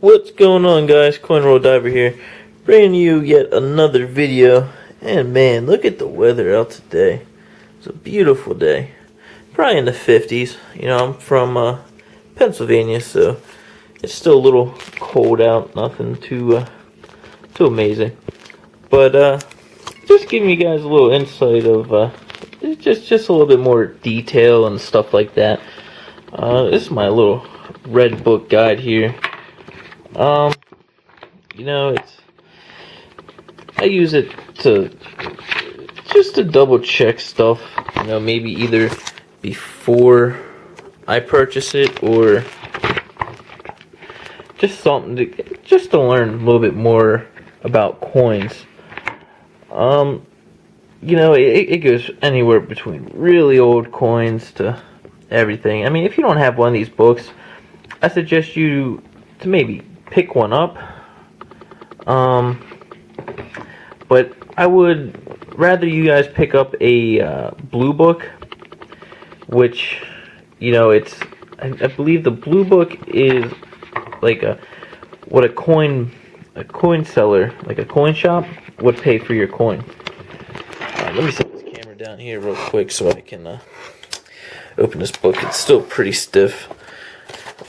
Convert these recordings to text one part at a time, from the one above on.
What's going on, guys? CoinRoll Diver here, bringing you yet another video. And man, look at the weather out today. It's a beautiful day, probably in the 50s. You know, I'm from Pennsylvania, so it's still a little cold out. Nothing too amazing, but just giving you guys a little insight of just a little bit more detail and stuff like that. This is my little red book guide here. You know, I use it to double check stuff, you know, maybe either before I purchase it or just something to learn a little bit more about coins. You know, it goes anywhere between really old coins to everything. I mean, if you don't have one of these books, I suggest you to maybe pick one up. But I would rather you guys pick up a blue book, which, you know, I believe the blue book is like what a coin seller, like a coin shop, would pay for your coin. Let me set this camera down here real quick so I can open this book. It's still pretty stiff.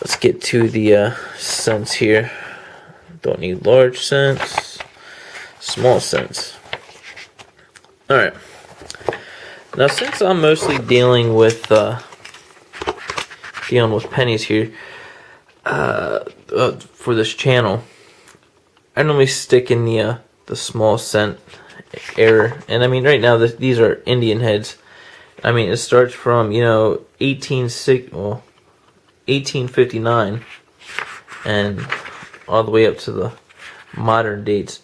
Let's get to the cents here. Don't need large cents, small cents. Alright. Now, since I'm mostly dealing with pennies here for this channel, I normally stick in the small cent era. And I mean, right now these are Indian heads. I mean, it starts from, you know, 1859 and all the way up to the modern dates.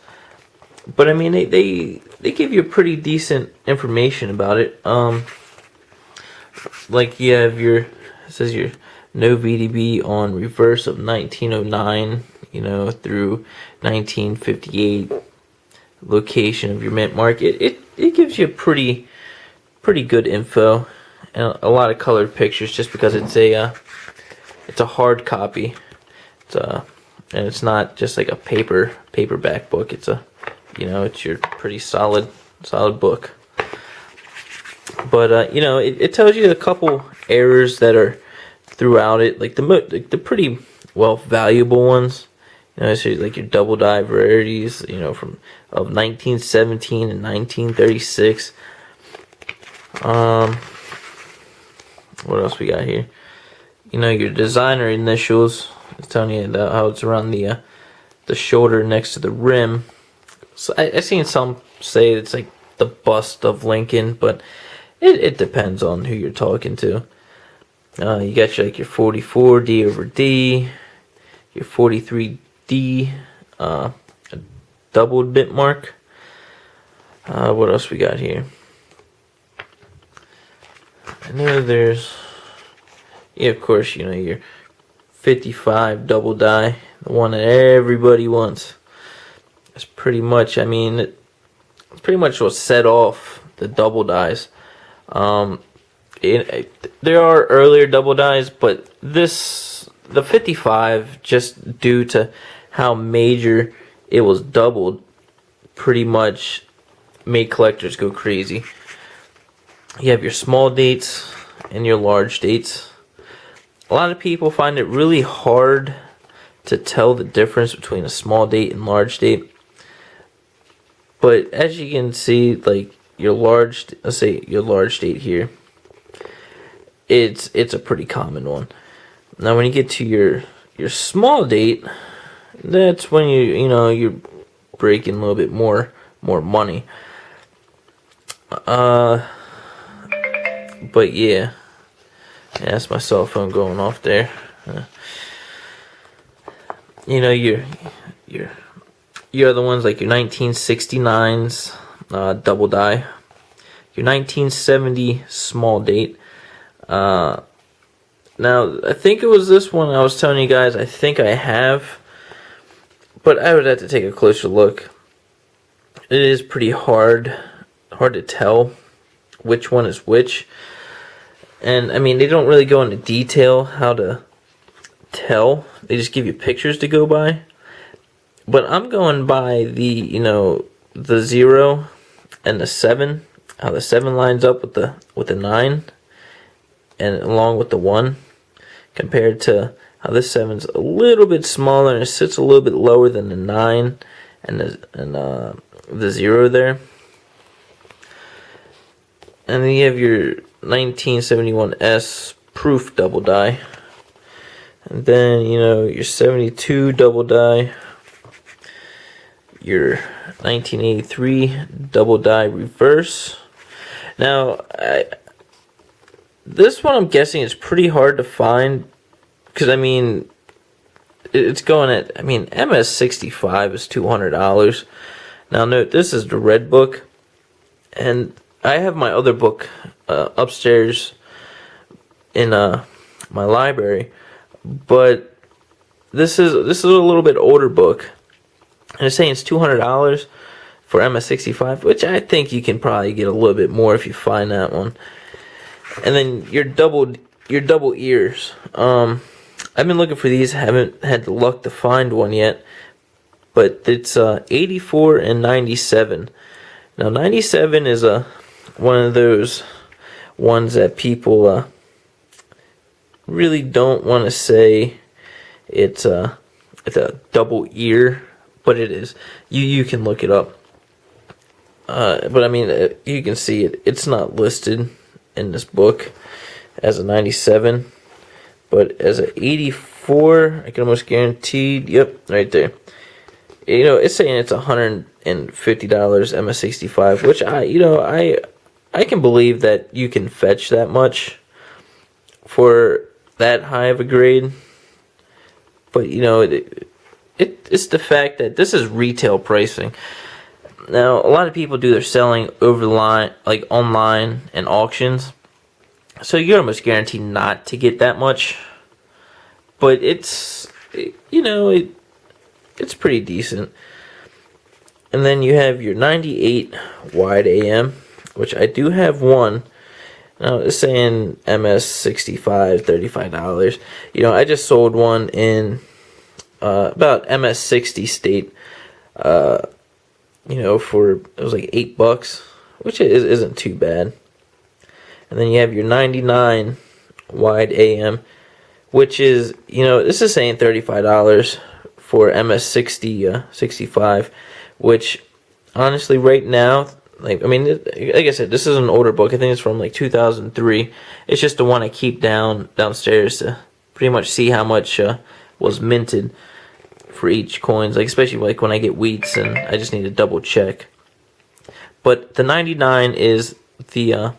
But I mean, they give you pretty decent information about it. Like you have it says your no VDB on reverse of 1909, you know, through 1958. Location of your mint market. It gives you pretty good info and a lot of colored pictures, just because it's a hard copy. And it's not just like a paperback book. It's it's your pretty solid book. But you know, it tells you a couple errors that are throughout it, like the pretty valuable ones. You know, so like your double die rarities, you know, of 1917 and 1936. What else we got here? You know, your designer initials. It's telling you how it's around the shoulder next to the rim. So I've seen some say it's like the bust of Lincoln, but it depends on who you're talking to. You got your 44 D over D, your 43 D, a doubled bit mark. What else we got here? I know there's, of course, you know, your 55 double die, the one that everybody wants. It's pretty much, I mean, it's pretty much what set off the double dies. There are earlier double dies, but the 55, just due to how major it was doubled, pretty much made collectors go crazy. You have your small dates and your large dates. A lot of people find it really hard to tell the difference between a small date and large date. But as you can see, like let's say your large date here, it's a pretty common one. Now when you get to your small date, that's when you're breaking a little bit more money. But yeah, that's my cell phone going off there. You know, your other ones, like your 1969s double die, your 1970 small date. Now I think it was this one I was telling you guys. I think I have, but I would have to take a closer look. It is pretty hard to tell which one is which. And I mean, they don't really go into detail how to tell. They just give you pictures to go by. But I'm going by the, the 0 and the 7. How the 7 lines up with the 9 and along with the 1, compared to how this 7's a little bit smaller and it sits a little bit lower than the 9 and the 0 there. And then you have your 1971S proof double die. And then, your 72 double die. Your 1983 double die reverse. Now, this one I'm guessing is pretty hard to find. Because, it's going at, MS65 is $200. Now, note, this is the red book. And I have my other book upstairs in my library, but this is a little bit older book, and it's saying it's $200 for MS65, which I think you can probably get a little bit more if you find that one. And then your double ears. I've been looking for these, haven't had the luck to find one yet, but it's 84 and 97. Now 97 is one of those ones that people really don't want to say it's a double ear, but it is. You can look it up. But you can see it. It's not listed in this book as a 97, but as a 84, I can almost guarantee. Yep, right there. It's saying it's $150 MS65, which I can believe that you can fetch that much for that high of a grade. But it's the fact that this is retail pricing. Now, a lot of people do their selling over the line, like online and auctions, so you're almost guaranteed not to get that much. But it's pretty decent. And then you have your 98 wide AM, which I do have one. Now it's saying MS65, $35. I just sold one in about MS60 state. For it was like $8, which isn't too bad. And then you have your 99 wide AM, which is this is saying $35 for MS60 65, which honestly right now, like I said, this is an older book. I think it's from like 2003. It's just the one I keep downstairs to pretty much see how much was minted for each coins, like especially like when I get wheats and I just need to double check. But the 99 is the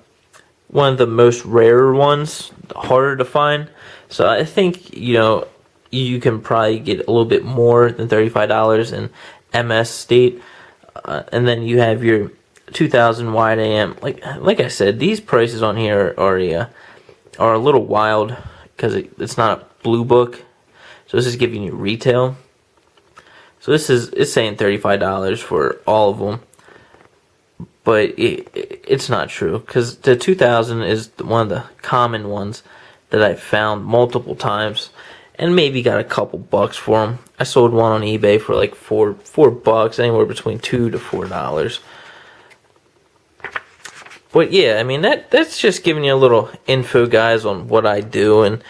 one of the most rarer ones, harder to find. So I think you can probably get a little bit more than $35 in MS state. And then you have your 2000 wide AM. Like I said, these prices on here are a little wild because it's not a blue book. So this is giving you retail. So it's saying $35 for all of them. But it's not true, because the 2000 is one of the common ones that I've found multiple times, and maybe got a couple bucks for them. I sold one on eBay for like $4, anywhere between $2 to $4. But yeah, that's just giving you a little info, guys, on what I do. And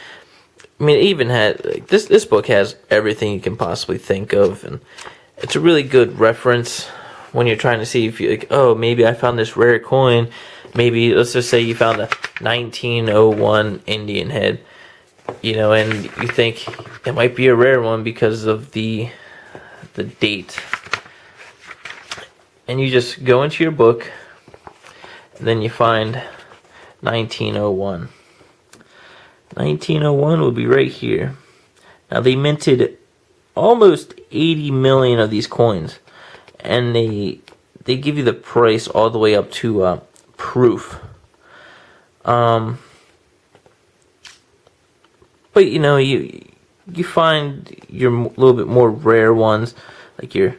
it even had this book has everything you can possibly think of, and it's a really good reference when you're trying to see if you maybe I found this rare coin. Maybe let's just say you found a 1901 Indian head, and you think it might be a rare one because of the date, and you just go into your book, and then you find 1901. 1901 will be right here. Now they minted almost 80 million of these coins, and they give you the price all the way up to proof. But you find your little bit more rare ones, like your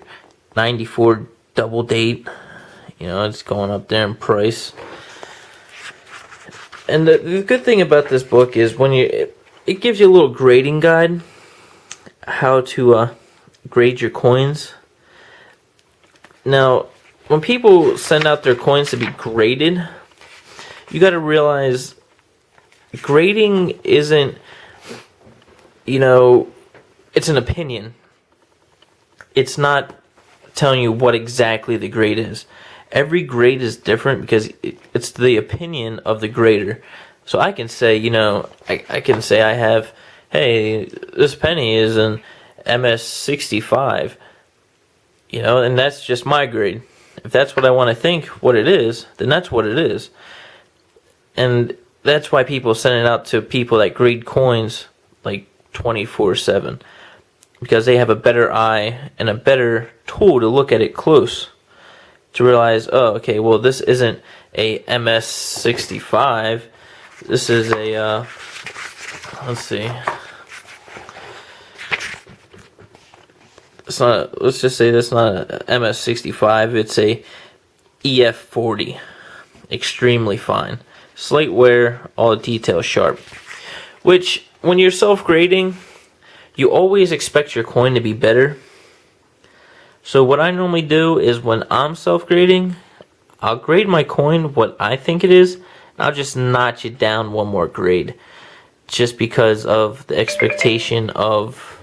94 double date. It's going up there in price. And the good thing about this book is it gives you a little grading guide. how to grade your coins. Now, when people send out their coins to be graded, you got to realize grading isn't, it's an opinion. It's not telling you what exactly the grade is. Every grade is different because it's the opinion of the grader. So I can say, I can say I have, hey, this penny is an MS65, and that's just my grade. If that's what I want to think what it is, then that's what it is. And that's why people send it out to people that grade coins like 24/7, because they have a better eye and a better tool to look at it close to realize, oh, okay, well, this isn't a MS65. This is a let's see. It's not. Let's just say that's not a MS65. It's a EF40. Extremely fine. Slight wear, all the details sharp. Which, when you're self-grading, you always expect your coin to be better. So what I normally do is when I'm self-grading, I'll grade my coin what I think it is. I'll just notch it down one more grade, just because of the expectation of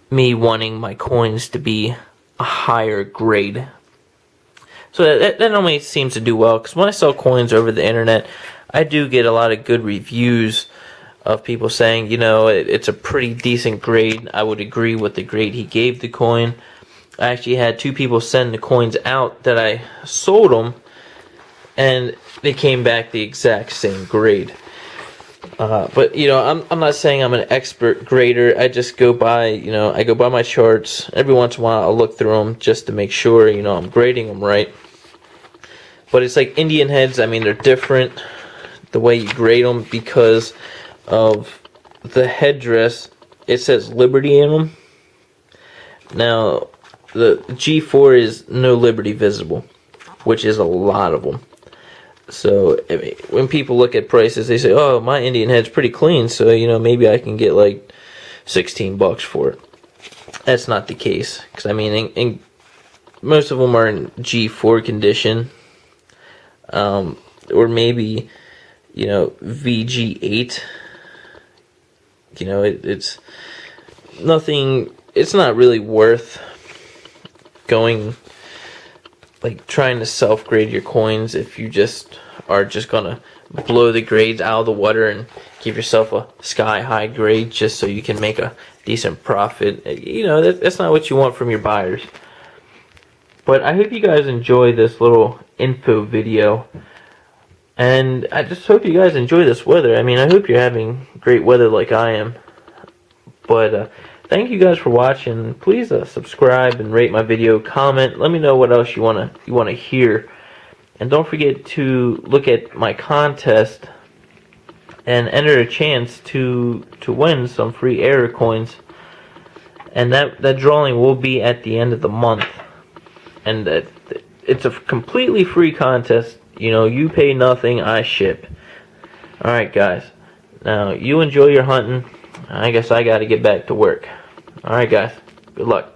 me wanting my coins to be a higher grade. So that normally seems to do well, because when I sell coins over the internet, I do get a lot of good reviews of people saying, it's a pretty decent grade. I would agree with the grade he gave the coin. I actually had 2 people send the coins out that I sold them, and they came back the exact same grade. But I'm not saying I'm an expert grader. I just go by, I go by my charts. Every once in a while, I'll look through them just to make sure, I'm grading them right. But it's like Indian heads. I mean, they're different the way you grade them because of the headdress. It says Liberty in them. Now, the G4 is no Liberty visible, which is a lot of them. So I mean, when people look at prices, they say, "Oh, my Indian head's pretty clean, so maybe I can get like $16 for it." That's not the case, because I mean, in most of them are in G4 condition, or maybe VG8. It's nothing. It's not really worth going, like, trying to self-grade your coins if you just are just gonna blow the grades out of the water and give yourself a sky-high grade just so you can make a decent profit. That's not what you want from your buyers. But I hope you guys enjoy this little info video, and I just hope you guys enjoy this weather. I mean, I hope you're having great weather like I am. But thank you guys for watching. Please subscribe and rate my video, comment, let me know what else you wanna hear. And don't forget to look at my contest and enter a chance to win some free error coins. And that drawing will be at the end of the month. And it's a completely free contest. You pay nothing, I ship. Alright guys, now you enjoy your hunting. I guess I gotta get back to work. Alright guys, good luck.